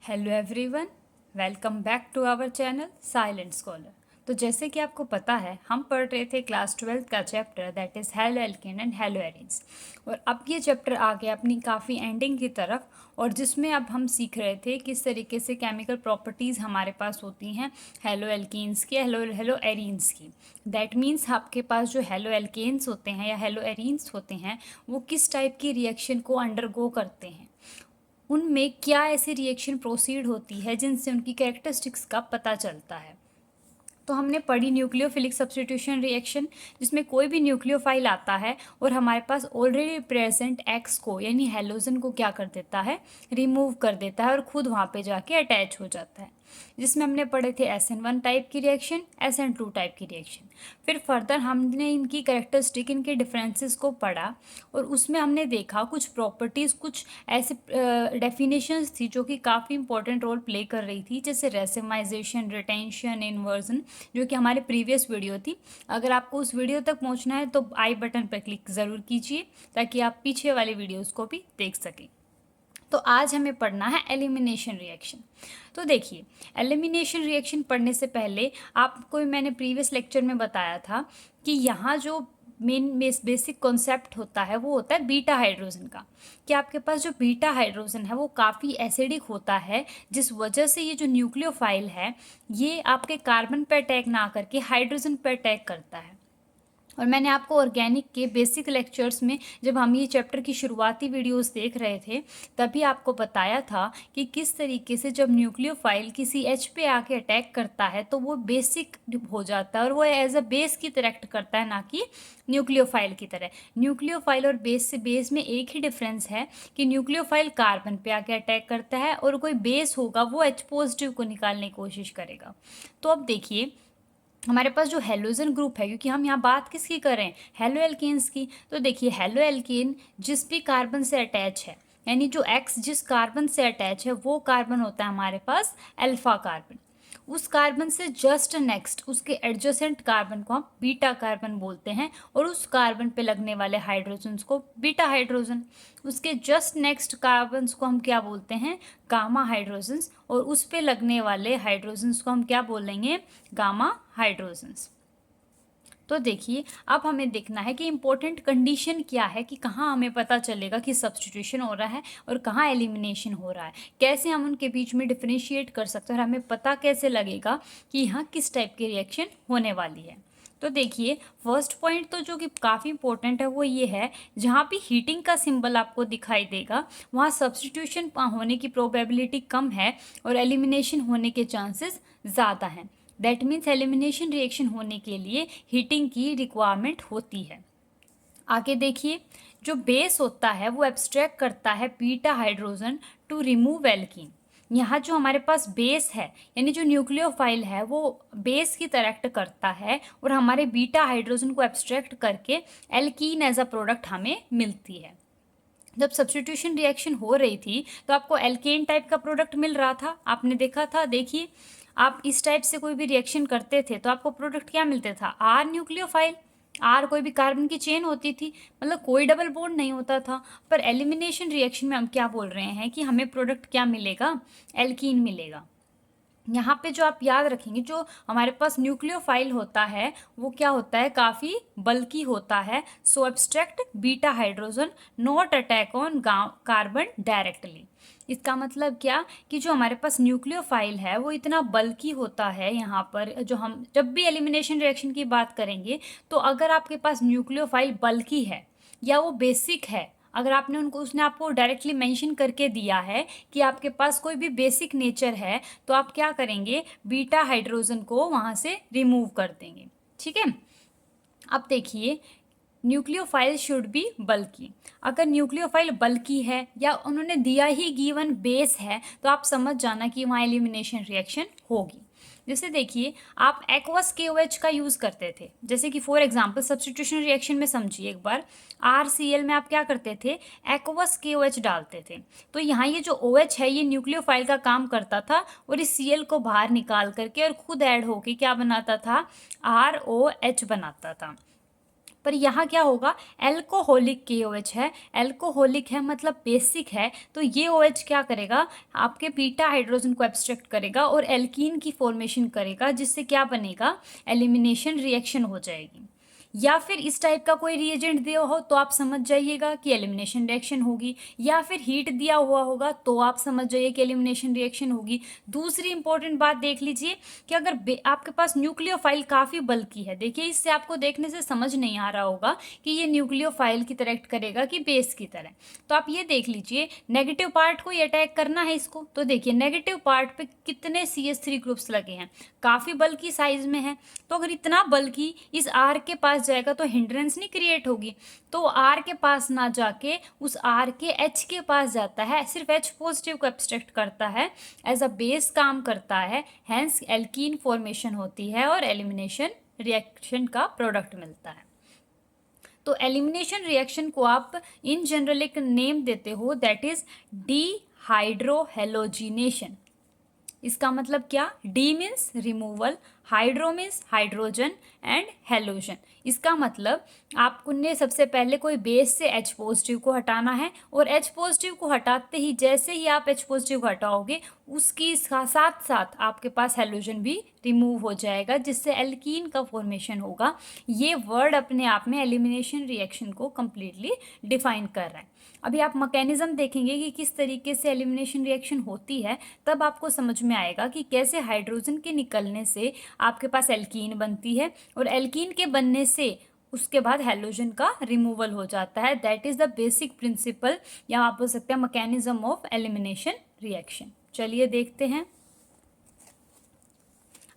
Hello everyone, welcome back to our channel silent scholar. तो जैसे कि आपको पता है, हम पढ़ रहे थे क्लास 12th का chapter that is halo alkane and hello arenes. और अब ये चैप्टर आ गया अपनी काफ़ी एंडिंग की तरफ, और जिसमें अब हम सीख रहे थे किस तरीके से केमिकल प्रॉपर्टीज़ हमारे पास होती हैं हेलो एल्केन्स की, हेलो एरीन्स की। दैट मीन्स आपके पास जो हेलो एल्केन्स होते हैं या हेलो एरीन्स होते हैं वो किस टाइप की रिएक्शन को अंडरगो करते हैं, उनमें क्या ऐसी रिएक्शन प्रोसीड होती है जिनसे उनकी कैरेक्टरिस्टिक्स का पता चलता है। तो हमने पढ़ी न्यूक्लियोफिलिक सब्स्टिट्यूशन रिएक्शन, जिसमें कोई भी न्यूक्लियोफाइल आता है और हमारे पास ऑलरेडी प्रेजेंट एक्स को यानी हेलोजन को क्या कर देता है, रिमूव कर देता है और खुद वहाँ पे जाके अटैच हो जाता है। जिसमें हमने पढ़े थे SN1 टाइप की रिएक्शन, SN2 टाइप की रिएक्शन। फिर फर्दर हमने इनकी कैरेक्टरिस्टिक, इनके डिफरेंसेस को पढ़ा और उसमें हमने देखा कुछ प्रॉपर्टीज़, कुछ ऐसे डेफिनेशंस थी जो कि काफ़ी इंपॉर्टेंट रोल प्ले कर रही थी, जैसे रेसिमाइजेशन, रिटेंशन, इन्वर्जन, जो कि हमारे प्रीवियस वीडियो थी। अगर आपको उस वीडियो तक पहुंचना है तो आई बटन पर क्लिक ज़रूर कीजिए ताकि आप पीछे वाले वीडियोस को भी देख सकें। तो आज हमें पढ़ना है एलिमिनेशन रिएक्शन। तो देखिए, एलिमिनेशन रिएक्शन पढ़ने से पहले आपको मैंने प्रीवियस लेक्चर में बताया था कि यहाँ जो मेन बेसिक कॉन्सेप्ट होता है वो होता है बीटा हाइड्रोजन का, कि आपके पास जो बीटा हाइड्रोजन है वो काफ़ी एसिडिक होता है, जिस वजह से ये जो न्यूक्लियोफाइल है ये आपके कार्बन पर अटैक ना करके हाइड्रोजन पर अटैक करता है। और मैंने आपको ऑर्गेनिक के बेसिक लेक्चर्स में, जब हम ये चैप्टर की शुरुआती वीडियोस देख रहे थे, तभी आपको बताया था कि किस तरीके से जब न्यूक्लियोफाइल किसी H पे आके अटैक करता है तो वो बेसिक हो जाता है और वो एज अ बेस की तरह एक्ट करता है, ना कि न्यूक्लियोफाइल की तरह। न्यूक्लियोफाइल और बेस में एक ही डिफरेंस है कि न्यूक्लियोफाइल कार्बन पे आके अटैक करता है और कोई बेस होगा वो H पॉजिटिव को निकालने की कोशिश करेगा। तो अब देखिए, हमारे पास जो हेलोजन ग्रुप है, क्योंकि हम यहाँ बात किसकी कर रहे हैं, हेलो एल्केन्स की। तो देखिए, हेलो एल्केन जिस भी कार्बन से अटैच है, यानी जो एक्स जिस कार्बन से अटैच है वो कार्बन होता है हमारे पास अल्फा कार्बन। उस कार्बन से जस्ट नेक्स्ट उसके एडजेसेंट कार्बन को हम बीटा कार्बन बोलते हैं, और उस कार्बन पे लगने वाले हाइड्रोजन्स को बीटा हाइड्रोजन। उसके जस्ट नेक्स्ट कार्बन्स को हम क्या बोलते हैं, गामा हाइड्रोजन्स, और उस पे लगने वाले हाइड्रोजन्स को हम क्या बोलेंगे, गामा हाइड्रोजन्स। तो देखिए, अब हमें देखना है कि इम्पोर्टेंट कंडीशन क्या है, कि कहाँ हमें पता चलेगा कि सब्स्टिट्यूशन हो रहा है और कहाँ एलिमिनेशन हो रहा है, कैसे हम उनके बीच में डिफरेंशिएट कर सकते हैं और हमें पता कैसे लगेगा कि यहाँ किस टाइप की रिएक्शन होने वाली है। तो देखिए, फर्स्ट पॉइंट तो जो कि काफ़ी इंपॉर्टेंट है वो ये है, जहाँ भी हीटिंग का सिंबल आपको दिखाई देगा वहाँ सब्स्टिट्यूशन होने की प्रोबेबिलिटी कम है और एलिमिनेशन होने के चांसेस ज़्यादा हैं। दैट मीन्स एलिमिनेशन रिएक्शन होने के लिए हीटिंग की रिक्वायरमेंट होती है। आगे देखिए, जो बेस होता है वो एब्स्ट्रैक्ट करता है beta hydrogen to remove alkene. यहाँ जो हमारे पास बेस है, यानी जो न्यूक्लियोफाइल है, वो बेस की तरह एक्ट करता है और हमारे बीटा हाइड्रोजन को एब्स्ट्रैक्ट करके एल्कीन एज अ प्रोडक्ट हमें मिलती है। जब सब्स्टिट्यूशन रिएक्शन हो रही थी तो आपको एल्केन टाइप का प्रोडक्ट मिल रहा था, आपने देखा था। देखिए, आप इस टाइप से कोई भी रिएक्शन करते थे तो आपको प्रोडक्ट क्या मिलता था, आर न्यूक्लियोफाइल, आर कोई भी कार्बन की चेन होती थी, मतलब कोई डबल बॉन्ड नहीं होता था। पर एलिमिनेशन रिएक्शन में हम क्या बोल रहे हैं कि हमें प्रोडक्ट क्या मिलेगा, एल्कीन मिलेगा। यहाँ पे जो आप याद रखेंगे, जो हमारे पास न्यूक्लियोफाइल होता है वो क्या होता है, काफ़ी बल्की होता है। So abstract beta hydrogen not attack on carbon directly. इसका मतलब क्या, कि जो हमारे पास न्यूक्लियोफाइल है वो इतना बल्की होता है। यहाँ पर जो हम जब भी एलिमिनेशन रिएक्शन की बात करेंगे, तो अगर आपके पास न्यूक्लियोफाइल बल्की है या वो बेसिक है, अगर आपने उनको, उसने आपको डायरेक्टली मेंशन करके दिया है कि आपके पास कोई भी बेसिक नेचर है, तो आप क्या करेंगे, बीटा हाइड्रोजन को वहाँ से रिमूव कर देंगे। ठीक है। अब देखिए, न्यूक्लियोफाइल शुड बी बल्की। अगर न्यूक्लियोफाइल बल्की है या उन्होंने दिया ही गिवन बेस है, तो आप समझ जाना कि वहाँ एलिमिनेशन रिएक्शन होगी। जैसे देखिए, आप एक्वस KOH का यूज़ करते थे, जैसे कि फॉर एग्जांपल सब्स्टिट्यूशन रिएक्शन में समझिए एक बार, RCl में आप क्या करते थे, एक्वस KOH डालते थे। तो यहाँ ये जो OH है ये न्यूक्लियोफाइल का काम करता था और इस Cl को बाहर निकाल करके और खुद ऐड होके क्या बनाता था, ROH बनाता था। पर यहाँ क्या होगा, एल्कोहलिक KOH है, एल्कोहलिक है मतलब बेसिक है, तो ये OH क्या करेगा, आपके बीटा हाइड्रोजन को एब्स्ट्रैक्ट करेगा और एल्कीन की फॉर्मेशन करेगा, जिससे क्या बनेगा, एलिमिनेशन रिएक्शन हो जाएगी। या फिर इस टाइप का कोई रिएजेंट दिया हो तो आप समझ जाइएगा कि एलिमिनेशन रिएक्शन होगी, या फिर हीट दिया हुआ होगा तो आप समझ जाइए कि एलिमिनेशन रिएक्शन होगी। दूसरी इंपॉर्टेंट बात देख लीजिए कि अगर आपके पास न्यूक्लियोफाइल काफ़ी बल्की है, देखिए इससे आपको देखने से समझ नहीं आ रहा होगा कि ये न्यूक्लियोफाइल की तरह एक्ट करेगा कि बेस की तरह। तो आप ये देख लीजिए, नेगेटिव पार्ट को ही अटैक करना है इसको, तो देखिए नेगेटिव पार्ट पे कितने CH3 ग्रुप्स लगे हैं, काफ़ी बल्की साइज में है। तो अगर इतना बल्कि इस R के पास जाएगा तो हिंड्रेंस नहीं क्रिएट होगी, तो R के पास ना जाके उस R के H के पास जाता है, सिर्फ H पॉजिटिव को एब्स्ट्रैक्ट करता है, एज अ बेस काम करता है, हेंस एल्कीन फॉर्मेशन होती है और एलिमिनेशन रिएक्शन का प्रोडक्ट मिलता है। तो एलिमिनेशन रिएक्शन को आप इन जनरल एक नेम देते हो, दैट इज डिहाइड्रोहेलोजिनेशन। इसका मतलब क्या, D means removal, hydro means hydrogen and halogen. इसका मतलब आपने सबसे पहले कोई बेस से H पॉजिटिव को हटाना है, और H पॉजिटिव को हटाते ही जैसे ही आप H पॉजिटिव को हटाओगे उसकी साथ साथ आपके पास हेलोजन भी रिमूव हो जाएगा, जिससे एल्कीन का फॉर्मेशन होगा। ये वर्ड अपने आप में एलिमिनेशन रिएक्शन को कम्प्लीटली डिफाइन कर रहा है। अभी आप मैकेनिज्म देखेंगे कि किस तरीके से एलिमिनेशन रिएक्शन होती है, तब आपको समझ में आएगा कि कैसे हाइड्रोजन के निकलने से आपके पास एल्कीन बनती है, और एल्कीन के बनने से उसके बाद हेलोजन का रिमूवल हो जाता है। That is the basic principle, या आप बोल सकते हैं मैकेनिज्म ऑफ एलिमिनेशन रिएक्शन। चलिए देखते हैं।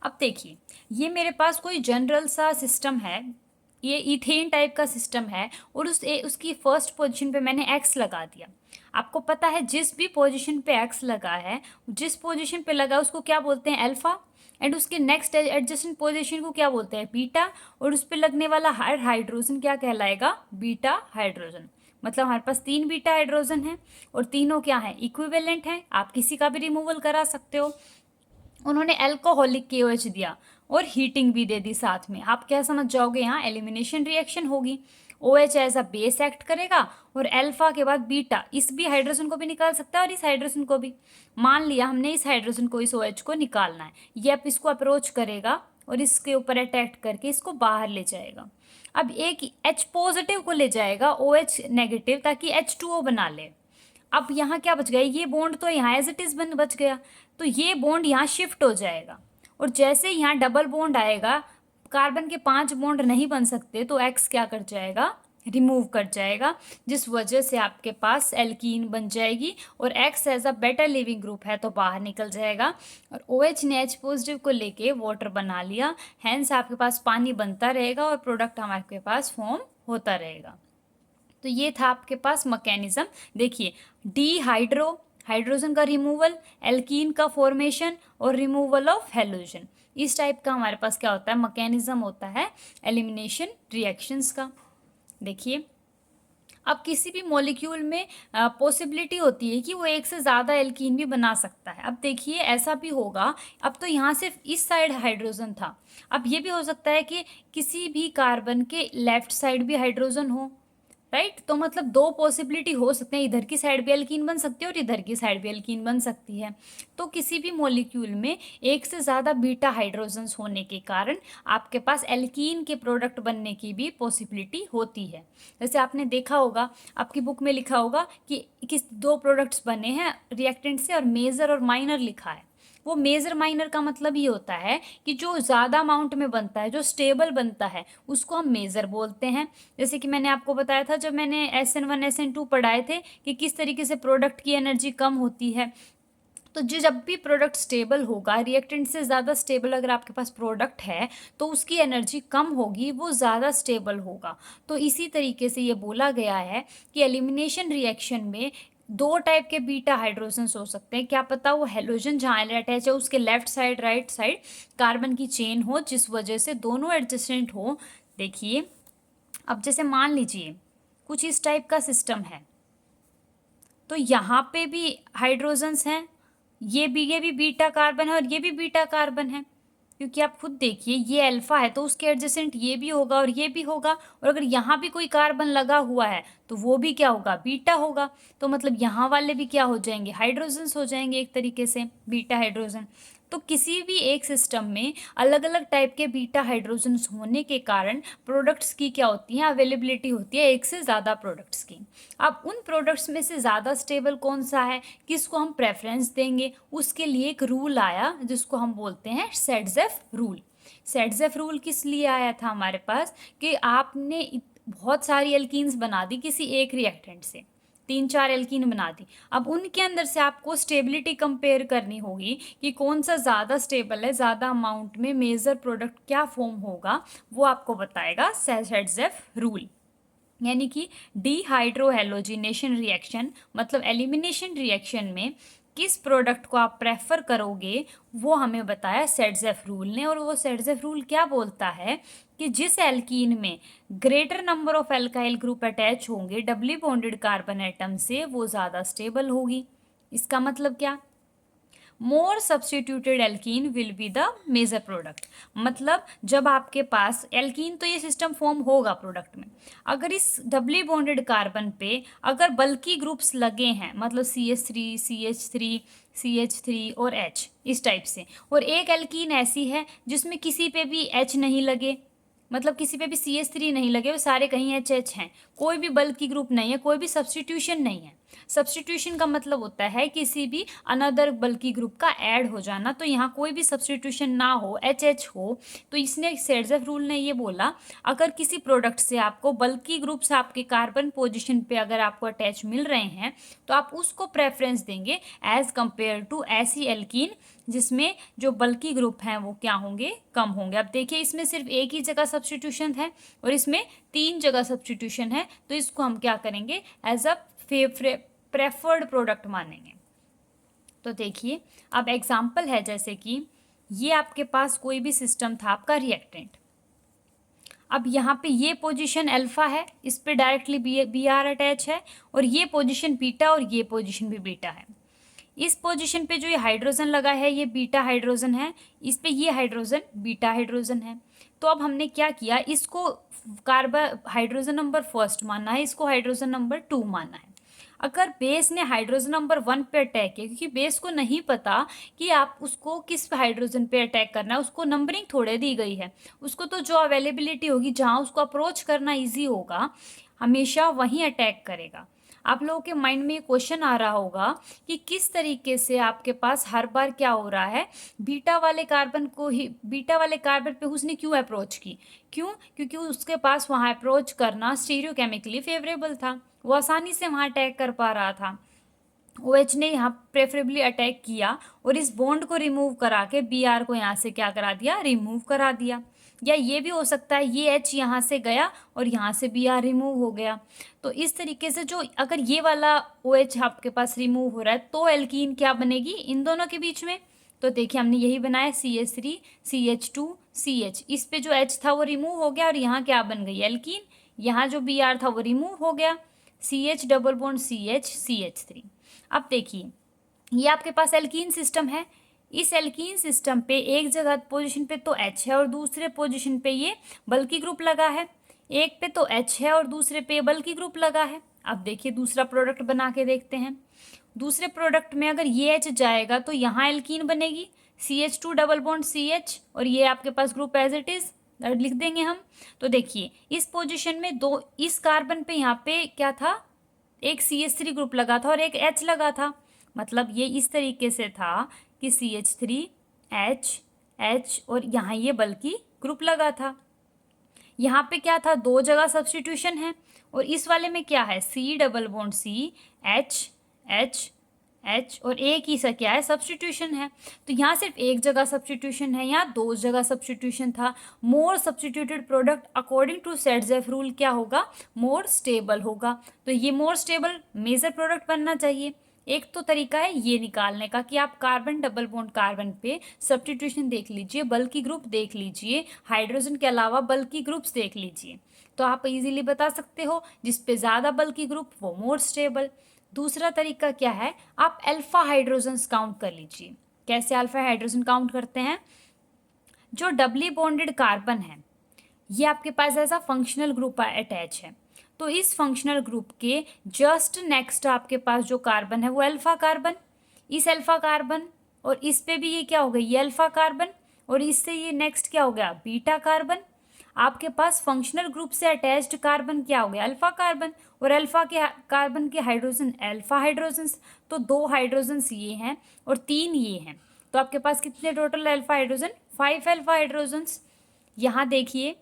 अब देखिए, ये मेरे पास कोई जनरल सा सिस्टम है, ये इथेन टाइप का सिस्टम है, और उसकी फर्स्ट पोजीशन पे मैंने X लगा दिया। आपको पता है जिस भी पोजीशन पे X लगा है, जिस पोजीशन पे लगा उसको क्या बोलते हैं, अल्फा, एंड उसके नेक्स्ट एडजेसेंट पोजीशन को क्या बोलते हैं, बीटा, और उस पर लगने वाला हर हाइड्रोजन क्या कहलाएगा, बीटा हाइड्रोजन। मतलब हमारे पास 3 बीटा हाइड्रोजन है और तीनों क्या है, इक्विवेलेंट है, आप किसी का भी रिमूवल करा सकते हो। उन्होंने एल्कोहलिक KOH दिया और हीटिंग भी दे दी साथ में, आप क्या समझ जाओगे, यहाँ एलिमिनेशन रिएक्शन होगी। OH as a base act करेगा, और अल्फा के बाद बीटा, इस भी हाइड्रोजन को भी निकाल सकता है और इस हाइड्रोजन को भी। मान लिया हमने इस हाइड्रोजन को, इस OH को निकालना है, ये अब इसको अप्रोच करेगा और इसके ऊपर अटैक करके इसको बाहर ले जाएगा। अब एक H पॉजिटिव को ले जाएगा OH नेगेटिव, ताकि H2O बना ले। अब यहाँ क्या बच गया, ये बॉन्ड तो यहाँ एज इट इज बच गया, तो ये बॉन्ड यहाँ शिफ्ट हो जाएगा, और जैसे यहाँ डबल बॉन्ड आएगा, कार्बन के 5 बॉन्ड नहीं बन सकते, तो X क्या कर जाएगा, रिमूव कर जाएगा, जिस वजह से आपके पास एल्कीन बन जाएगी, और X as a better leaving group है तो बाहर निकल जाएगा, और OH ने H पॉजिटिव को लेके वाटर बना लिया, हैंस आपके पास पानी बनता रहेगा और प्रोडक्ट हमारे पास फॉर्म होता रहेगा। तो ये था आपके पास मैकेनिज्म। देखिए, हाइड्रोजन का रिमूवल, एल्कीन का फॉर्मेशन और रिमूवल ऑफ हेलोजन, इस टाइप का हमारे पास क्या होता है, मैकेनिज्म होता है एलिमिनेशन रिएक्शंस का। देखिए, अब किसी भी मॉलिक्यूल में पॉसिबिलिटी होती है कि वो एक से ज़्यादा एल्कीन भी बना सकता है। अब देखिए, ऐसा भी होगा, अब तो यहाँ सिर्फ इस साइड हाइड्रोजन था, अब ये भी हो सकता है कि किसी भी कार्बन के लेफ्ट साइड भी हाइड्रोजन हो, राइट। तो मतलब 2 पॉसिबिलिटी हो सकते हैं, इधर की साइड भी एल्कीन बन सकती है और इधर की साइड भी एल्कीन बन सकती है। तो किसी भी मॉलिक्यूल में एक से ज़्यादा बीटा हाइड्रोजन्स होने के कारण आपके पास एल्कीन के प्रोडक्ट बनने की भी पॉसिबिलिटी होती है। जैसे आपने देखा होगा, आपकी बुक में लिखा होगा कि किस 2 प्रोडक्ट्स बने हैं रिएक्टेंट से, और मेजर और माइनर लिखा है। वो मेजर माइनर का मतलब ये होता है कि जो ज़्यादा अमाउंट में बनता है, जो स्टेबल बनता है, उसको हम मेजर बोलते हैं। जैसे कि मैंने आपको बताया था जब मैंने SN1 SN2 पढ़ाए थे कि किस तरीके से प्रोडक्ट की एनर्जी कम होती है। तो जब भी प्रोडक्ट स्टेबल होगा, रिएक्टेंट से ज़्यादा स्टेबल अगर आपके पास प्रोडक्ट है तो उसकी एनर्जी कम होगी, वो ज़्यादा स्टेबल होगा। तो इसी तरीके से ये बोला गया है कि एलिमिनेशन रिएक्शन में 2 टाइप के बीटा हाइड्रोजन्स हो सकते हैं। क्या पता वो हेलोजन जहाँ अटैच है उसके left side right side carbon की चेन हो, जिस वजह से दोनों एडजेसेंट हो। देखिए, अब जैसे मान लीजिए कुछ इस टाइप का सिस्टम है, तो यहाँ पे भी हाइड्रोजन्स हैं, ये भी बीटा कार्बन है और ये भी बीटा कार्बन है, क्योंकि आप खुद देखिए ये अल्फा है तो उसके एडजेसेंट ये भी होगा और ये भी होगा, और अगर यहाँ भी कोई कार्बन लगा हुआ है तो वो भी क्या होगा, बीटा होगा। तो मतलब यहाँ वाले भी क्या हो जाएंगे, हाइड्रोजन्स हो जाएंगे एक तरीके से, बीटा हाइड्रोजन। तो किसी भी एक सिस्टम में अलग अलग टाइप के बीटा हाइड्रोजन्स होने के कारण प्रोडक्ट्स की क्या होती है, अवेलेबिलिटी होती है एक से ज़्यादा प्रोडक्ट्स की। अब उन प्रोडक्ट्स में से ज़्यादा स्टेबल कौन सा है, किसको हम प्रेफरेंस देंगे, उसके लिए एक रूल आया जिसको हम बोलते हैं सेडजेफ रूल। सेडजेफ रूल किस लिए आया था हमारे पास, कि आपने बहुत सारी एल्कीन्स बना दी किसी एक रिएक्टेंट से, 3-4 एल्कीन बना दी। अब उनके अंदर से आपको स्टेबिलिटी कंपेयर करनी होगी कि कौन सा ज़्यादा स्टेबल है, ज़्यादा अमाउंट में मेजर प्रोडक्ट क्या फॉर्म होगा, वो आपको बताएगा सेडजेफ रूल। यानी कि डीहाइड्रोहेलोजिनेशन रिएक्शन मतलब एलिमिनेशन रिएक्शन में किस प्रोडक्ट को आप प्रेफर करोगे वो हमें बताया सेडजेफ रूल ने। और वो सेडजेफ रूल क्या बोलता है कि जिस एल्कीन में greater number of alkyl group attach होंगे डबली बॉन्डेड कार्बन एटम से वो ज़्यादा स्टेबल होगी। इसका मतलब क्या, more substituted alkene will be the major product. मतलब जब आपके पास एल्कीन, तो ये सिस्टम फॉर्म होगा प्रोडक्ट में, अगर इस डबली बॉन्डेड कार्बन पे अगर बल्कि ग्रुप्स लगे हैं, मतलब CH3 CH3 CH3 और H इस टाइप से, और एक एल्कीन ऐसी है जिसमें किसी पे भी H नहीं लगे, मतलब किसी पे भी CH3 नहीं लगे, वो सारे कहीं HH हैं, कोई भी बल्कि ग्रुप नहीं है, कोई भी सब्सटीट्यूशन नहीं है। सब्सटीट्यूशन का मतलब होता है किसी भी अनदर बल्कि ग्रुप का ऐड हो जाना, तो यहाँ कोई भी सब्सटीट्यूशन ना हो, HH हो। तो इसने सेडजेफ रूल ने ये बोला, अगर किसी प्रोडक्ट से आपको बल्कि ग्रुप से आपके कार्बन पोजिशन पे अगर आपको अटैच मिल रहे हैं तो आप उसको प्रेफरेंस देंगे एज कंपेयर टू ऐसी एल्कीन जिसमें जो बल्कि ग्रुप हैं वो क्या होंगे, कम होंगे। अब देखिए इसमें सिर्फ एक ही जगह सब्सटीट्यूशन है और इसमें 3 जगह सब्सटीट्यूशन है, तो इसको हम क्या करेंगे, एज अ प्रेफर्ड प्रोडक्ट मानेंगे। तो देखिए अब एग्जाम्पल है, जैसे कि ये आपके पास कोई भी सिस्टम था आपका रिएक्टेंट, अब यहाँ पे ये पोजीशन अल्फा है, इस पे डायरेक्टली बी आर अटैच है, और ये पोजीशन बीटा और ये पोजीशन भी बीटा है। इस पोजीशन पे जो ये हाइड्रोजन लगा है ये बीटा हाइड्रोजन है, इस पे ये हाइड्रोजन बीटा हाइड्रोजन है। तो अब हमने क्या किया, इसको कार्बन हाइड्रोजन नंबर फर्स्ट मानना है, इसको हाइड्रोजन नंबर 2 मानना है। अगर बेस ने हाइड्रोजन नंबर 1 पे अटैक किया, क्योंकि बेस को नहीं पता कि आप उसको किस हाइड्रोजन पे अटैक करना है, उसको नंबरिंग थोड़े दी गई है, उसको तो जो अवेलेबिलिटी होगी जहाँ उसको अप्रोच करना ईजी होगा हमेशा वहीं अटैक करेगा। आप लोगों के माइंड में ये क्वेश्चन आ रहा होगा कि किस तरीके से आपके पास हर बार क्या हो रहा है, बीटा वाले कार्बन को ही, बीटा वाले कार्बन पे उसने क्यों अप्रोच की, क्यों, क्योंकि उसके पास वहाँ अप्रोच करना स्टीरियोकेमिकली फेवरेबल था, वो आसानी से वहाँ अटैक कर पा रहा था। OH ने यहाँ प्रेफरेबली अटैक किया और इस बॉन्ड को रिमूव करा के Br को यहाँ से क्या करा दिया, रिमूव करा दिया। या ये भी हो सकता है ये H यहाँ से गया और यहाँ से Br रिमूव हो गया। तो इस तरीके से जो अगर ये वाला OH आपके पास रिमूव हो रहा है तो एल्कीन क्या बनेगी इन दोनों के बीच में। तो देखिए हमने यही बनाया CH3 CH2 CH, इस पे जो H था वो रिमूव हो गया और यहाँ क्या बन गई एल्कीन, यहाँ जो Br था वो रिमूव हो गया, CH double bond CH CH3। अब देखिए ये आपके पास एल्कीन सिस्टम है, इस एल्कीन सिस्टम पे एक जगह पोजीशन पे तो H है और दूसरे पोजीशन पे ये बल्कि ग्रुप लगा है, एक पे तो H है और दूसरे पे बल्कि ग्रुप लगा है। अब देखिए दूसरा प्रोडक्ट बना के देखते हैं, दूसरे प्रोडक्ट में अगर ये H जाएगा तो यहाँ एल्कीन बनेगी CH2 डबल बॉन्ड CH, और ये आपके पास ग्रुप एज इट इज लिख देंगे हम। तो देखिए इस पोजीशन में दो, इस कार्बन पे यहाँ पे क्या था, एक CH3 ग्रुप लगा था और एक H लगा था, मतलब ये इस तरीके से था कि CH3 H और यहाँ ये बल्कि ग्रुप लगा था। यहाँ पे क्या था, 2 जगह सब्सटीट्यूशन है, और इस वाले में क्या है C double bond C H और एक ही सा क्या है सब्सटीट्यूशन है। तो यहाँ सिर्फ एक जगह सब्सटीट्यूशन है, यहाँ 2 जगह सब्सटीट्यूशन था। More substituted product according to Saytzeff rule क्या होगा, मोर स्टेबल होगा। तो ये मोर स्टेबल मेजर प्रोडक्ट बनना चाहिए। एक तो तरीका है ये निकालने का कि आप कार्बन डबल बॉन्ड कार्बन पे सब्सटीट्यूशन देख लीजिए, बल्कि ग्रुप देख लीजिए, हाइड्रोजन के अलावा बल्कि ग्रुप्स देख लीजिए, तो आप इजीली बता सकते हो जिस पे ज़्यादा बल्कि ग्रुप वो मोर स्टेबल। दूसरा तरीका क्या है, आप अल्फा हाइड्रोजन्स काउंट कर लीजिए। कैसे अल्फा हाइड्रोजन काउंट करते हैं, जो डबली बॉन्डेड कार्बन है ये आपके पास ऐसा फंक्शनल ग्रुप अटैच है, तो इस फंक्शनल ग्रुप के जस्ट नेक्स्ट आपके पास जो कार्बन है वो अल्फा कार्बन, इस अल्फा कार्बन और इस पे भी ये क्या हो गया, ये अल्फा कार्बन, और इससे ये नेक्स्ट क्या हो गया, बीटा कार्बन। आपके पास फंक्शनल ग्रुप से अटैच्ड कार्बन क्या हो गया, अल्फा कार्बन, और अल्फा के कार्बन के हाइड्रोजन अल्फा हाइड्रोजन्स, तो 2 हाइड्रोजन्स ये हैं और 3 ये हैं, तो आपके पास कितने total alpha hydrogen, 5 alpha hydrogens. यहाँ देखिए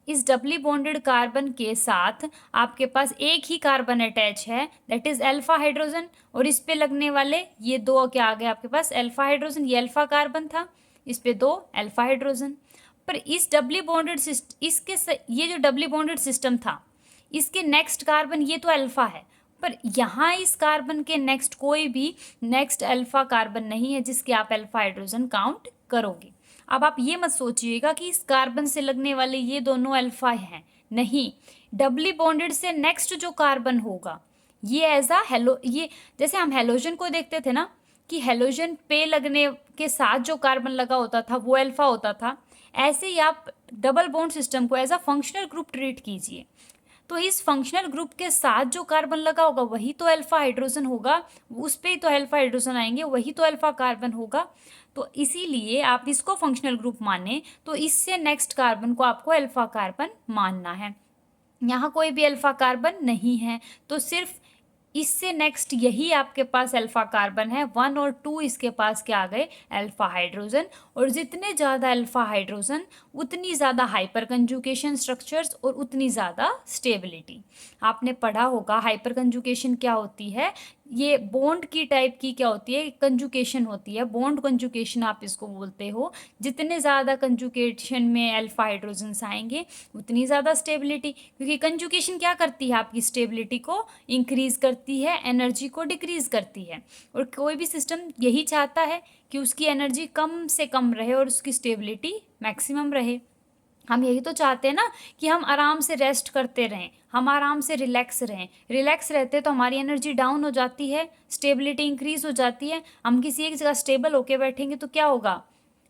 इस डबली बॉन्डेड कार्बन के साथ आपके पास एक ही कार्बन अटैच है, दैट इज अल्फा हाइड्रोजन, और इस पे लगने वाले ये 2 क्या आ गए आपके पास, अल्फा हाइड्रोजन, ये अल्फा कार्बन था, इस पे 2 अल्फा हाइड्रोजन। पर इस डबली बॉन्डेड ये जो डबली बॉन्डेड सिस्टम था इसके नेक्स्ट कार्बन ये तो अल्फा है, पर यहाँ इस कार्बन के नेक्स्ट कोई भी नेक्स्ट अल्फा कार्बन नहीं है जिसके आप अल्फा हाइड्रोजन काउंट करोगे। अब आप ये मत सोचिएगा कि इस कार्बन से लगने वाले ये दोनों अल्फा हैं, नहीं, डबली बॉन्डेड से नेक्स्ट जो कार्बन होगा ये एज अ हेलो, ये जैसे हम हेलोजन को देखते थे ना कि हेलोजन पे लगने के साथ जो कार्बन लगा होता था वो अल्फा होता था, ऐसे ही आप डबल बॉन्ड सिस्टम को as a functional group treat कीजिए। तो इस फंक्शनल ग्रुप के साथ जो कार्बन लगा होगा वही तो अल्फा हाइड्रोजन होगा, उस पे ही तो अल्फा हाइड्रोजन आएंगे, वही तो अल्फा कार्बन होगा। तो इसीलिए आप इसको फंक्शनल ग्रुप माने तो इससे नेक्स्ट कार्बन को आपको अल्फा कार्बन मानना है। यहाँ कोई भी अल्फा कार्बन नहीं है, तो सिर्फ इससे नेक्स्ट यही आपके पास अल्फा कार्बन है, 1 और 2 इसके पास क्या आ गए, अल्फा हाइड्रोजन। और जितने ज़्यादा अल्फा हाइड्रोजन उतनी ज़्यादा हाइपर कंजुगेशन स्ट्रक्चर्स और उतनी ज़्यादा स्टेबिलिटी। आपने पढ़ा होगा हाइपर कंजुगेशन क्या होती है, ये बॉन्ड की टाइप की क्या होती है, कंजुगेशन होती है, बॉन्ड कंजुगेशन आप इसको बोलते हो। जितने ज़्यादा कंजुगेशन में अल्फा हाइड्रोजन्स आएंगे उतनी ज़्यादा स्टेबिलिटी, क्योंकि कंजुगेशन क्या करती है, आपकी स्टेबिलिटी को इंक्रीज करती है, एनर्जी को डिक्रीज करती है, और कोई भी सिस्टम यही चाहता है कि उसकी एनर्जी कम से कम रहे और उसकी स्टेबिलिटी मैक्सिमम रहे। हम यही तो चाहते हैं ना कि हम आराम से रेस्ट करते रहें, हम आराम से रिलैक्स रहें, रिलैक्स रहते तो हमारी एनर्जी डाउन हो जाती है, स्टेबिलिटी इंक्रीज हो जाती है। हम किसी एक जगह स्टेबल होके बैठेंगे तो क्या होगा,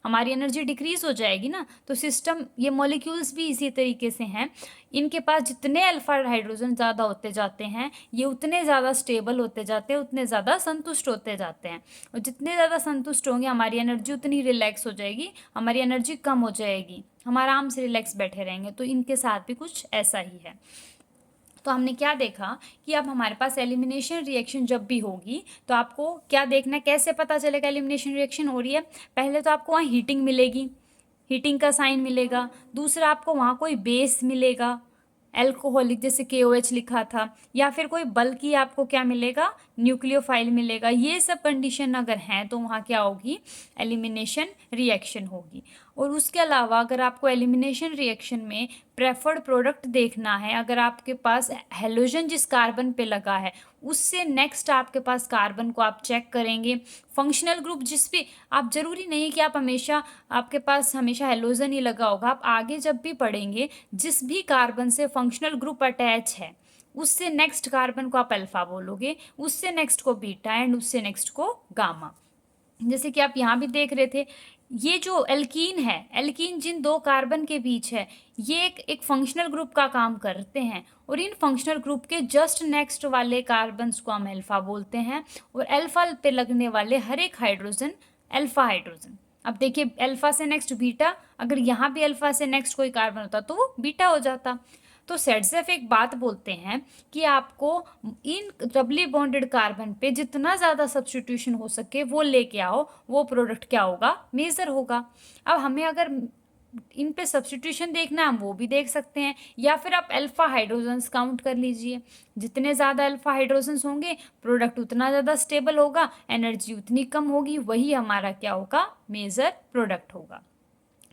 हमारी एनर्जी डिक्रीज हो जाएगी ना। तो सिस्टम, ये मॉलिक्यूल्स भी इसी तरीके से हैं, इनके पास जितने अल्फा हाइड्रोजन ज़्यादा होते जाते हैं ये उतने ज़्यादा स्टेबल होते जाते हैं, उतने ज़्यादा संतुष्ट होते जाते हैं, और जितने ज़्यादा संतुष्ट होंगे हमारी एनर्जी उतनी रिलैक्स हो जाएगी, हमारी एनर्जी कम हो जाएगी, हम आराम से रिलैक्स बैठे रहेंगे। तो इनके साथ भी कुछ ऐसा ही है। तो हमने क्या देखा कि अब हमारे पास एलिमिनेशन रिएक्शन जब भी होगी तो आपको क्या देखना है, कैसे पता चलेगा एलिमिनेशन रिएक्शन हो रही है। पहले तो आपको वहाँ हीटिंग मिलेगी, हीटिंग का साइन मिलेगा। दूसरा आपको वहाँ कोई बेस मिलेगा, एल्कोहलिक जैसे KOH लिखा था, या फिर कोई बल्कि आपको क्या मिलेगा, न्यूक्लियोफाइल मिलेगा। ये सब कंडीशन अगर हैं तो वहाँ क्या होगी, एलिमिनेशन रिएक्शन होगी। और उसके अलावा अगर आपको एलिमिनेशन रिएक्शन में प्रेफर्ड प्रोडक्ट देखना है, अगर आपके पास हेलोजन जिस कार्बन पे लगा है उससे नेक्स्ट आपके पास कार्बन को आप चेक करेंगे, फंक्शनल ग्रुप जिस भी, आप जरूरी नहीं कि आप हमेशा आपके पास हमेशा हेलोजन ही लगा होगा, आप आगे जब भी पढ़ेंगे जिस भी कार्बन से फंक्शनल ग्रुप अटैच है उससे नेक्स्ट कार्बन को आप अल्फा बोलोगे, उससे नेक्स्ट को बीटा एंड उससे नेक्स्ट को गामा। जैसे कि आप यहाँ भी देख रहे थे, ये जो एल्कीन है, एल्कीन जिन 2 कार्बन के बीच है ये एक फंक्शनल ग्रुप का काम करते हैं, और इन फंक्शनल ग्रुप के जस्ट नेक्स्ट वाले कार्बन्स को हम अल्फा बोलते हैं, और अल्फा पे लगने वाले हर एक हाइड्रोजन अल्फा हाइड्रोजन। अब देखिए अल्फा से नेक्स्ट बीटा, अगर यहाँ भी अल्फा से नेक्स्ट कोई कार्बन होता तो वो बीटा हो जाता। तो सेट्सेफ एक बात बोलते हैं कि आपको इन डबली बॉन्डेड कार्बन पे जितना ज़्यादा सब्स्टिट्यूशन हो सके वो लेके आओ, वो प्रोडक्ट क्या होगा, मेजर होगा। अब हमें अगर इन पे सब्स्टिट्यूशन देखना है हम वो भी देख सकते हैं, या फिर आप अल्फा हाइड्रोजन्स काउंट कर लीजिए। जितने ज़्यादा अल्फा हाइड्रोजन्स होंगे प्रोडक्ट उतना ज़्यादा स्टेबल होगा, एनर्जी उतनी कम होगी, वही हमारा क्या होगा, मेजर प्रोडक्ट होगा।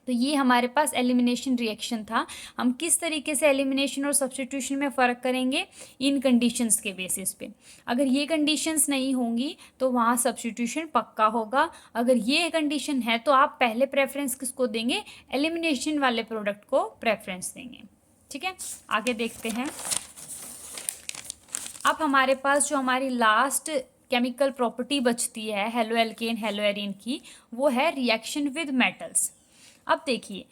तो ये हमारे पास एलिमिनेशन रिएक्शन था। हम किस तरीके से एलिमिनेशन और सब्स्टिट्यूशन में फ़र्क करेंगे, इन कंडीशंस के बेसिस पे। अगर ये कंडीशंस नहीं होंगी तो वहाँ सब्स्टिट्यूशन पक्का होगा, अगर ये कंडीशन है तो आप पहले प्रेफरेंस किसको देंगे, एलिमिनेशन वाले प्रोडक्ट को प्रेफरेंस देंगे। ठीक है, आगे देखते हैं। अब हमारे पास जो हमारी लास्ट केमिकल प्रॉपर्टी बचती है हेलो एल्केन हेलो एरीन की, वो है रिएक्शन विद मेटल्स। अब देखिए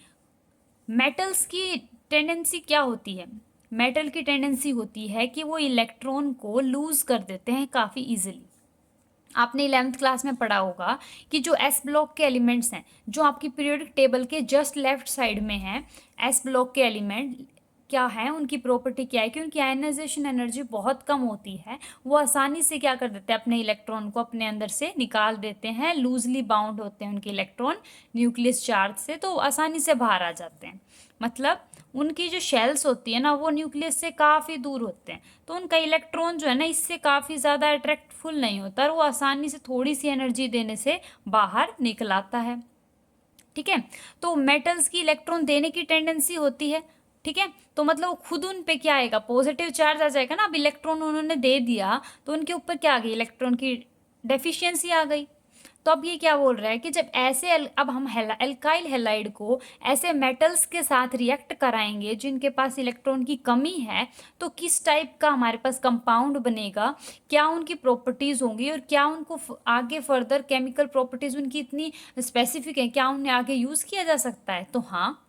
मेटल्स की टेंडेंसी क्या होती है। मेटल की टेंडेंसी होती है कि वो इलेक्ट्रॉन को लूज कर देते हैं काफ़ी इजीली। आपने 11th क्लास में पढ़ा होगा कि जो एस ब्लॉक के एलिमेंट्स हैं, जो आपकी पीरियोडिक टेबल के जस्ट लेफ्ट साइड में हैं, एस ब्लॉक के एलिमेंट क्या है, उनकी प्रॉपर्टी क्या है कि उनकी आयनाइजेशन एनर्जी बहुत कम होती है। वो आसानी से क्या कर देते हैं, अपने इलेक्ट्रॉन को अपने अंदर से निकाल देते हैं। लूजली बाउंड होते हैं उनके इलेक्ट्रॉन न्यूक्लियस चार्ज से, तो आसानी से बाहर आ जाते हैं। मतलब उनकी जो शेल्स होती है ना, वो न्यूक्लियस से काफ़ी दूर होते हैं, तो उनका इलेक्ट्रॉन जो है ना इससे काफ़ी ज़्यादा अट्रैक्टफुल नहीं होता और वो आसानी से थोड़ी सी एनर्जी देने से बाहर निकल आता है। ठीक है, तो मेटल्स की इलेक्ट्रॉन देने की टेंडेंसी होती है। ठीक है, तो मतलब वो खुद उन पे क्या आएगा, पॉजिटिव चार्ज आ जाएगा ना। अब इलेक्ट्रॉन उन्होंने दे दिया तो उनके ऊपर क्या आ गई, इलेक्ट्रॉन की डेफिशिएंसी आ गई। तो अब ये क्या बोल रहा है कि जब ऐसे अब हम एल्काइल हैलाइड को ऐसे मेटल्स के साथ रिएक्ट कराएंगे जिनके पास इलेक्ट्रॉन की कमी है, तो किस टाइप का हमारे पास कंपाउंड बनेगा, क्या उनकी प्रॉपर्टीज़ होंगी और क्या उनको आगे फर्दर केमिकल प्रॉपर्टीज़ उनकी इतनी स्पेसिफिक है, क्या उन्हें आगे यूज़ किया जा सकता है। तो हाँ,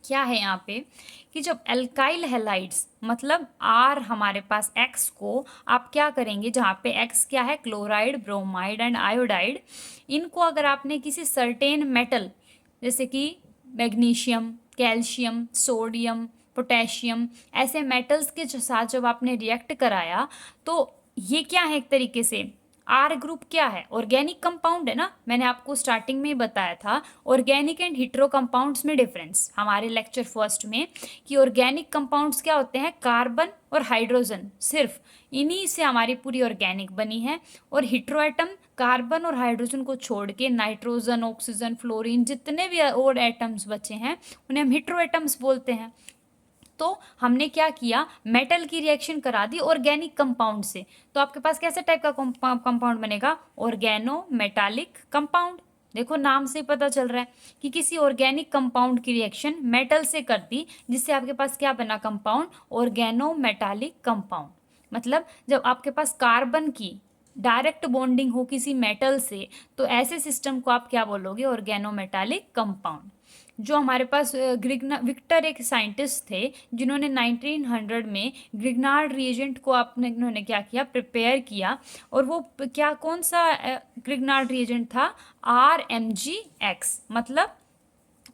क्या है यहाँ पे कि जब एल्काइल हैलाइड्स मतलब आर हमारे पास एक्स को आप क्या करेंगे, जहाँ पे एक्स क्या है, क्लोराइड, ब्रोमाइड एंड आयोडाइड, इनको अगर आपने किसी सर्टेन मेटल जैसे कि मैग्नीशियम, कैल्शियम, सोडियम, पोटेशियम, ऐसे मेटल्स के साथ जब आपने रिएक्ट कराया, तो ये क्या है, एक तरीके से आर ग्रुप क्या है, ऑर्गेनिक कंपाउंड है ना। मैंने आपको स्टार्टिंग में ही बताया था ऑर्गेनिक एंड हिट्रो कंपाउंड्स में डिफरेंस हमारे लेक्चर फर्स्ट में, कि ऑर्गेनिक कंपाउंड्स क्या होते हैं, कार्बन और हाइड्रोजन, सिर्फ इन्हीं से हमारी पूरी ऑर्गेनिक बनी है। और हिट्रो एटम कार्बन और हाइड्रोजन को छोड़ के नाइट्रोजन, ऑक्सीजन, फ्लोरीन, जितने भी और एटम्स बचे हैं उन्हें हम हिट्रो एटम्स बोलते हैं। तो हमने क्या किया, मेटल की रिएक्शन करा दी ऑर्गेनिक कंपाउंड से, तो आपके पास कैसे टाइप का कंपाउंड बनेगा, ऑर्गेनो मेटालिक कंपाउंड। देखो नाम से पता चल रहा है कि किसी ऑर्गेनिक कंपाउंड की रिएक्शन मेटल से कर दी, जिससे आपके पास क्या बना कंपाउंड, ऑर्गेनो मेटालिक कंपाउंड। मतलब जब आपके पास कार्बन की डायरेक्ट बॉन्डिंग हो किसी मेटल से, तो ऐसे सिस्टम को आप क्या बोलोगे, ऑर्गेनो मेटालिक कंपाउंड। जो हमारे पास विक्टर एक साइंटिस्ट थे जिन्होंने 1900 में ग्रिग्नार्ड रिएजेंट को आपने इन्होंने क्या किया, प्रिपेयर किया। और वो क्या, कौन सा ग्रिग्नार्ड रिएजेंट था, RMgX। मतलब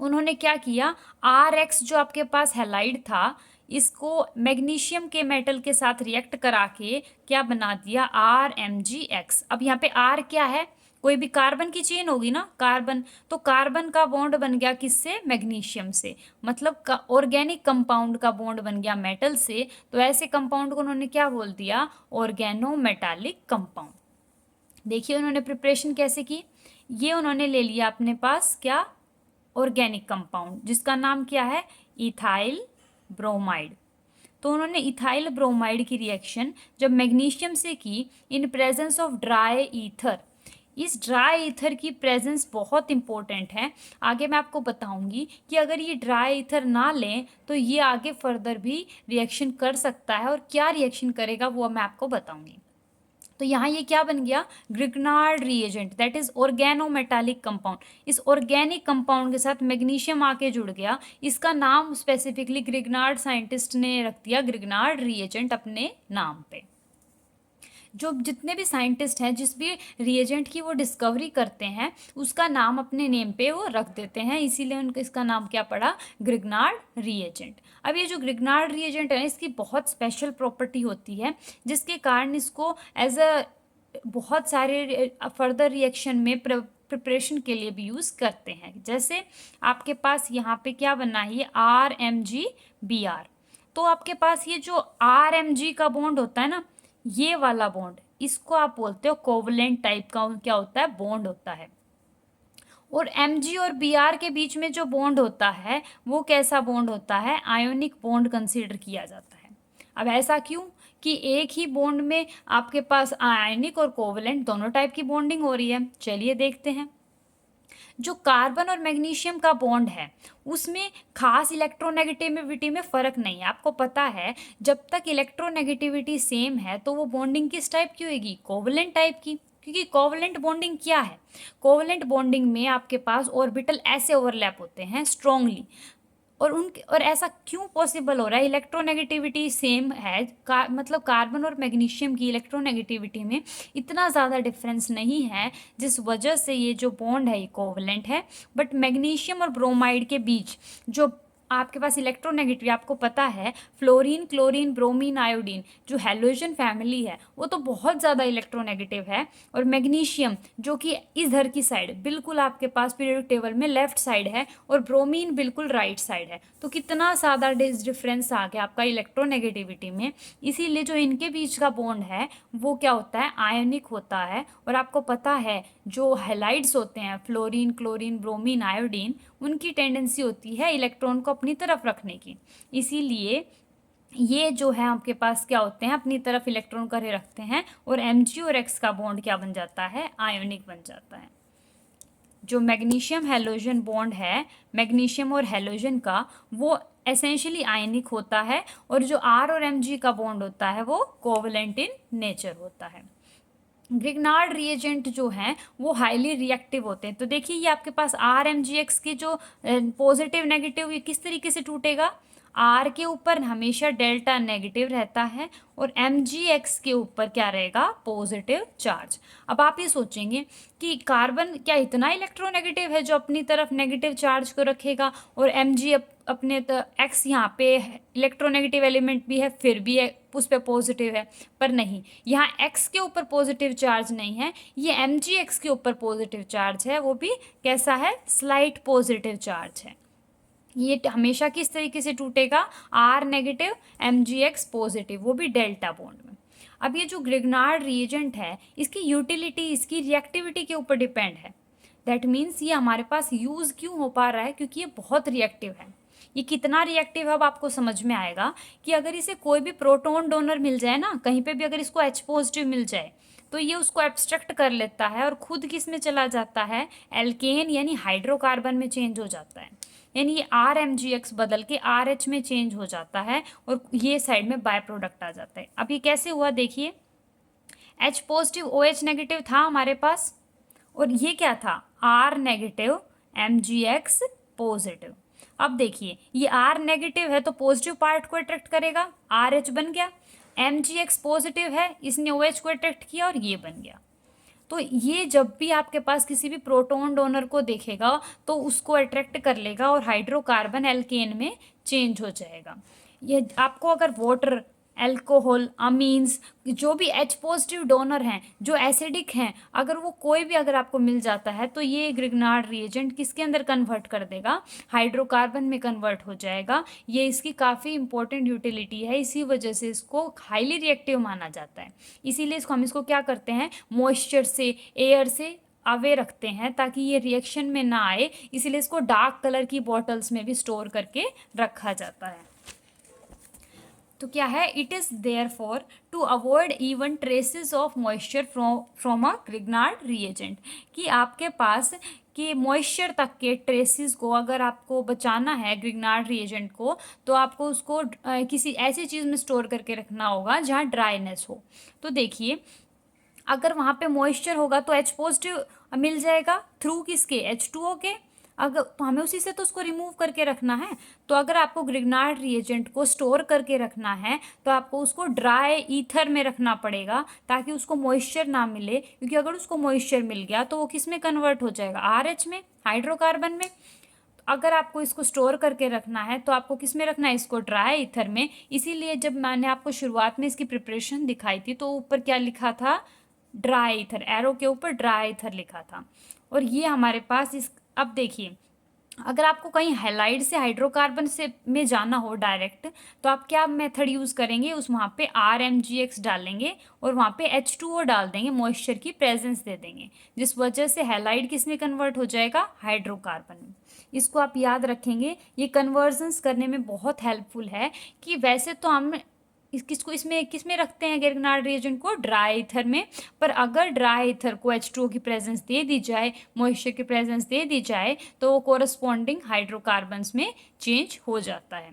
उन्होंने क्या किया, RX जो आपके पास हैलाइड था, इसको मैग्नीशियम के मेटल के साथ रिएक्ट करा के क्या बना दिया, RMgX। अब यहाँ पे R क्या है, कोई भी कार्बन की चेन होगी ना, कार्बन, तो कार्बन का बॉन्ड बन गया किससे, मैग्नीशियम से। मतलब ऑर्गेनिक कंपाउंड का बॉन्ड बन गया मेटल से, तो ऐसे कंपाउंड को उन्होंने क्या बोल दिया, ऑर्गेनो मेटालिक कंपाउंड। देखिए उन्होंने प्रिपरेशन कैसे की, ये उन्होंने ले लिया अपने पास क्या, ऑर्गेनिक कंपाउंड, जिसका नाम क्या है, इथाइल ब्रोमाइड। तो उन्होंने इथाइल ब्रोमाइड की रिएक्शन जब मैग्नीशियम से की in presence of dry ether, इस ड्राई ईथर की प्रेजेंस बहुत इंपॉर्टेंट है। आगे मैं आपको बताऊंगी कि अगर ये ड्राई ईथर ना लें तो ये आगे फर्दर भी रिएक्शन कर सकता है, और क्या रिएक्शन करेगा वो मैं आपको बताऊंगी। तो यहाँ ये क्या बन गया, Grignard reagent, that is organometallic compound. इस ऑर्गेनिक कंपाउंड के साथ मैग्नीशियम आके जुड़ गया, इसका नाम स्पेसिफिकली ग्रिग्नार्ड साइंटिस्ट ने रख दिया, ग्रिग्नार्ड रिएजेंट अपने नाम पे। जो जितने भी साइंटिस्ट हैं, जिस भी रिएजेंट की वो डिस्कवरी करते हैं, उसका नाम अपने नेम पे वो रख देते हैं, इसीलिए उनका इसका नाम क्या पड़ा, ग्रिग्नार्ड रिएजेंट। अब ये जो ग्रिग्नार्ड रिएजेंट है, इसकी बहुत स्पेशल प्रॉपर्टी होती है, जिसके कारण इसको एज अ बहुत सारे फर्दर रिएक्शन में प्रिपरेशन के लिए भी यूज़ करते हैं। जैसे आपके पास यहाँ पे क्या बना है, RMgBr। तो आपके पास ये जो RMg का बॉन्ड होता है ना, ये वाला बॉन्ड, इसको आप बोलते हो कोवलेंट टाइप का क्या होता है, बॉन्ड होता है। और Mg और Br के बीच में जो बॉन्ड होता है वो कैसा बॉन्ड होता है, आयोनिक बॉन्ड कंसीडर किया जाता है। अब ऐसा क्यों कि एक ही बॉन्ड में आपके पास आयनिक और कोवलेंट दोनों टाइप की बॉन्डिंग हो रही है, चलिए देखते हैं। जो कार्बन और मैग्नीशियम का बॉन्ड है उसमें खास इलेक्ट्रोनेगेटिविटी में फ़र्क नहीं है। आपको पता है जब तक इलेक्ट्रोनेगेटिविटी सेम है तो वो बॉन्डिंग किस टाइप की होगी, कोवलेंट टाइप की। क्योंकि कोवलेंट बॉन्डिंग क्या है? कोवलेंट बॉन्डिंग में आपके पास ऑर्बिटल ऐसे ओवरलैप होते हैं स्ट्रांगली, और ऐसा क्यों पॉसिबल हो रहा है? इलेक्ट्रोनेगेटिविटी सेम है, मतलब कार्बन और मैग्नीशियम की इलेक्ट्रोनेगेटिविटी में इतना ज़्यादा डिफरेंस नहीं है, जिस वजह से ये जो बॉन्ड है ये कोवलेंट है। बट मैग्नीशियम और ब्रोमाइड के बीच जो आपके पास इलेक्ट्रोनेगेटिव, आपको पता है फ्लोरीन, क्लोरीन, ब्रोमीन, आयोडीन जो हैलोजन फैमिली है वो तो बहुत ज़्यादा इलेक्ट्रोनेगेटिव है, और मैग्नीशियम जो कि इधर की साइड बिल्कुल आपके पास पीरियोडिक टेबल में लेफ्ट साइड है, और ब्रोमीन बिल्कुल राइट साइड है। तो कितना ज़्यादा डिफरेंस आ गया आपका इलेक्ट्रोनेगेटिविटी में। इसीलिए जो इनके बीच का बॉन्ड है वो क्या होता है? आयनिक होता है। और आपको पता है जो हैलाइड्स होते हैं फ्लोरीन, क्लोरीन, ब्रोमीन, आयोडीन, उनकी टेंडेंसी होती है इलेक्ट्रॉन को अपनी तरफ रखने की। इसीलिए ये जो है आपके पास क्या होते हैं? अपनी तरफ इलेक्ट्रॉन करे रखते हैं, और Mg और X का बॉन्ड क्या बन जाता है? आयोनिक बन जाता है। जो मैग्नीशियम हैलोजन बॉन्ड है मैग्नीशियम और हैलोजन का, वो एसेंशियली आयनिक होता है, और जो R और Mg का बॉन्ड होता है वो कोवलेंट इन नेचर होता है। ग्रिग्नार्ड रिएजेंट जो हैं वो हाईली रिएक्टिव होते हैं। तो देखिए ये आपके पास RMgX की जो पॉजिटिव नेगेटिव, ये किस तरीके से टूटेगा? R के ऊपर हमेशा डेल्टा नेगेटिव रहता है, और MgX के ऊपर क्या रहेगा? Positive charge. अब आप ये सोचेंगे कि कार्बन क्या इतना इलेक्ट्रोनेगेटिव है जो अपनी तरफ नेगेटिव चार्ज को रखेगा, और Mg अपने X यहाँ पे इलेक्ट्रोनेगेटिव एलिमेंट भी है फिर भी उस पर पॉजिटिव है? पर नहीं, यहाँ X के ऊपर पॉजिटिव चार्ज नहीं है, ये MgX के ऊपर पॉजिटिव चार्ज है, वो भी कैसा है? स्लाइट पॉजिटिव चार्ज है। ये हमेशा किस तरीके से टूटेगा? R नेगेटिव MgX पॉजिटिव, वो भी डेल्टा बॉन्ड में। अब ये जो ग्रिग्नार्ड रिएजेंट है इसकी यूटिलिटी, इसकी रिएक्टिविटी के ऊपर डिपेंड है। दैट मीन्स ये हमारे पास यूज़ क्यों हो पा रहा है? क्योंकि ये बहुत रिएक्टिव है। ये कितना रिएक्टिव है अब आपको समझ में आएगा कि अगर इसे कोई भी प्रोटॉन डोनर मिल जाए ना, कहीं पे भी अगर इसको H पॉजिटिव मिल जाए तो ये उसको एब्स्ट्रैक्ट कर लेता है और खुद किस में चला जाता है? एल्केन यानी हाइड्रोकार्बन में चेंज हो जाता है। यानी ये RMgX बदल के RH में चेंज हो जाता है, और ये साइड में बाय प्रोडक्ट आ जाता है। अब ये कैसे हुआ देखिए, H पॉजिटिव OH नेगेटिव था हमारे पास, और ये क्या था? R negative MgX positive. अब देखिए ये R नेगेटिव है तो पॉजिटिव पार्ट को अट्रैक्ट करेगा, RH बन गया। MgX पॉजिटिव है, इसने OH को अट्रैक्ट किया और ये बन गया। तो ये जब भी आपके पास किसी भी प्रोटॉन डोनर को देखेगा तो उसको अट्रैक्ट कर लेगा और हाइड्रोकार्बन एल्केन में चेंज हो जाएगा। ये आपको अगर वाटर, एल्कोहल, अमीन्स, जो भी H पॉजिटिव डोनर हैं जो एसिडिक हैं, अगर वो कोई भी अगर आपको मिल जाता है तो ये ग्रिग्नार्ड रिएजेंट किसके अंदर कन्वर्ट कर देगा? हाइड्रोकार्बन में कन्वर्ट हो जाएगा। ये इसकी काफ़ी इंपॉर्टेंट यूटिलिटी है, इसी वजह से इसको हाईली रिएक्टिव माना जाता है। इसीलिए हम इसको क्या करते हैं? मॉइस्चर से, एयर से अवे रखते हैं ताकि ये रिएक्शन में ना आए, इसीलिए इसको डार्क कलर की बॉटल्स में भी स्टोर करके रखा जाता है। तो क्या है? It is there for to avoid even traces of moisture from a Grignard reagent, कि आपके पास कि मॉइस्चर तक के ट्रेसेस को अगर आपको बचाना है ग्रिग्नार्ड रिएजेंट को, तो आपको उसको किसी ऐसी चीज़ में स्टोर करके रखना होगा जहाँ ड्राइनेस हो। तो देखिए अगर वहाँ पे मॉइस्चर होगा तो H पॉजिटिव मिल जाएगा थ्रू किसके? H2O के। अगर तो हमें उसी से तो उसको रिमूव करके रखना है। तो अगर आपको ग्रिग्नार्ड रिएजेंट को स्टोर करके रखना है तो आपको उसको ड्राई ईथर में रखना पड़ेगा ताकि उसको मॉइस्चर ना मिले, क्योंकि अगर उसको मॉइस्चर मिल गया तो वो किस में कन्वर्ट हो जाएगा? RH में, हाइड्रोकार्बन में। अगर आपको इसको स्टोर करके रखना है तो आपको किस में रखना है? इसको ड्राई ईथर में। इसीलिए जब मैंने आपको शुरुआत में इसकी प्रिपरेशन दिखाई थी तो ऊपर क्या लिखा था? ड्राई ईथर, एरो के ऊपर ड्राई ईथर लिखा था। और ये हमारे पास इस, अब देखिए अगर आपको कहीं हैलाइड से हाइड्रोकार्बन से में जाना हो डायरेक्ट, तो आप क्या मेथड यूज़ करेंगे? उस वहाँ पे RMgX डालेंगे और वहाँ पे H2O डाल देंगे, मॉइस्चर की प्रेजेंस दे देंगे, जिस वजह से हैलाइड किस में कन्वर्ट हो जाएगा? हाइड्रोकार्बन में। इसको आप याद रखेंगे, ये कन्वर्जन्स करने में बहुत हेल्पफुल है। कि वैसे तो हम किसमें रखते हैं ग्रिग्नार्ड रिएजेंट को? ड्राई ईथर में। पर अगर ड्राई ईथर को H2O की प्रेजेंस दे दी जाए, मॉइस्चर की प्रेजेंस दे दी जाए, तो वो कोरस्पॉन्डिंग हाइड्रोकार्बन्स में चेंज हो जाता है।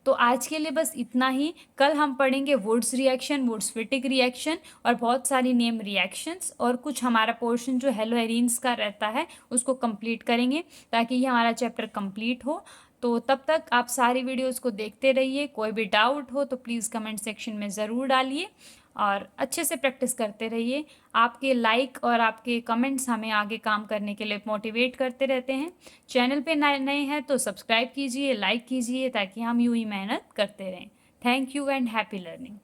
तो आज के लिए बस इतना ही। कल हम पढ़ेंगे Wurtz reaction, Wurtz Fittig reaction और बहुत सारी नेम रिएक्शंस, और कुछ हमारा पोर्शन जो हेलोएरिन्स का रहता है उसको कंप्लीट करेंगे ताकि ये हमारा चैप्टर कंप्लीट हो। तो तब तक आप सारी वीडियोस को देखते रहिए। कोई भी डाउट हो तो प्लीज़ कमेंट सेक्शन में ज़रूर डालिए और अच्छे से प्रैक्टिस करते रहिए। आपके लाइक और आपके कमेंट्स हमें आगे काम करने के लिए मोटिवेट करते रहते हैं। चैनल पे नए नए हैं तो सब्सक्राइब कीजिए, लाइक कीजिए, ताकि हम यूँ ही मेहनत करते रहें। Thank you and happy learning.